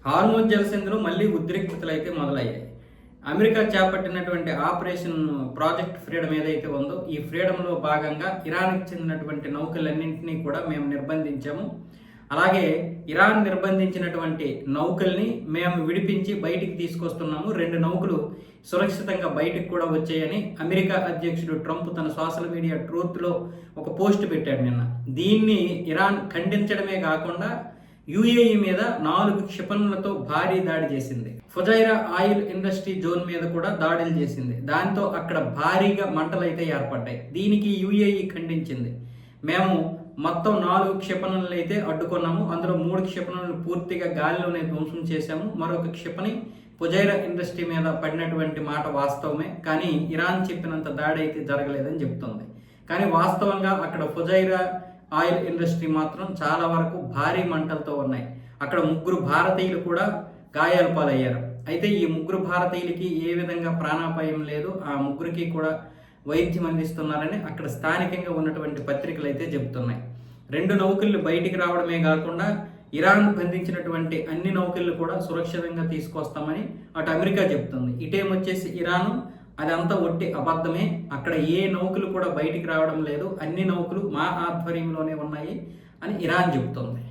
Hormone జలసంధిలో మళ్ళీ ఉద్రిక్తతలు అయితే మొదలయ్యాయి. అమెరికా చేపట్టినటువంటి ఆపరేషన్ ప్రాజెక్ట్ ఫ్రీడమ్ ఏదైతే ఉందో, ఈ ఫ్రీడమ్లో భాగంగా ఇరాన్కి చెందినటువంటి నౌకలన్నింటినీ కూడా మేము నిర్బంధించాము. అలాగే ఇరాన్ నిర్బంధించినటువంటి నౌకల్ని మేము విడిపించి బయటికి తీసుకొస్తున్నాము. 2 నౌకలు సురక్షితంగా బయటికి కూడా వచ్చాయని అమెరికా అధ్యక్షుడు ట్రంప్ తన సోషల్ మీడియా ట్రూత్లో ఒక పోస్ట్ పెట్టాడు నిన్న. దీన్ని ఇరాన్ ఖండించడమే కాకుండా యుఏఈ మీద 4 క్షిపణులతో భారీ దాడి చేసింది. ఫుజైరా ఆయిల్ ఇండస్ట్రీ జోన్ మీద కూడా దాడులు చేసింది. దాంతో అక్కడ భారీగా మంటలు అయితే ఏర్పడ్డాయి. దీనికి యుఏఈ ఖండించింది. మేము మొత్తం 4 క్షిపణులను అయితే అడ్డుకున్నాము. అందులో 3 క్షిపణులను పూర్తిగా గాలిలోనే ధ్వంసం చేశాము. మరొక క్షిపణి ఫుజైరా ఇండస్ట్రీ మీద పడినటువంటి మాట వాస్తవమే, కానీ ఇరాన్ చెప్పినంత దాడి అయితే జరగలేదని చెప్తుంది. కానీ వాస్తవంగా అక్కడ ఫుజైరా ఆయిల్ ఇండస్ట్రీ మాత్రం చాలా వరకు భారీ మంటలతో ఉన్నాయి. అక్కడ 3 భారతీయులు కూడా గాయాల పాలయ్యారు. అయితే ఈ 3 భారతీయులకి ఏ విధంగా ప్రాణాపాయం లేదు. ఆ 3కి కూడా వైద్యం అందిస్తున్నారని అక్కడ స్థానికంగా ఉన్నటువంటి పత్రికలు అయితే చెబుతున్నాయి. 2 నౌకలు బయటికి రావడమే కాకుండా ఇరాన్ బంధించినటువంటి అన్ని నౌకలు కూడా సురక్షితంగా తీసుకొస్తామని అటు అమెరికా చెబుతుంది. ఇటేమొచ్చేసి ఇరాను అదంతా ఒట్టి అబద్ధమే, అక్కడ ఏ నౌకలు కూడా బయటికి రావడం లేదు, అన్ని నౌకలు మా ఆధ్వర్యంలోనే ఉన్నాయి అని ఇరాన్ చెబుతుంది.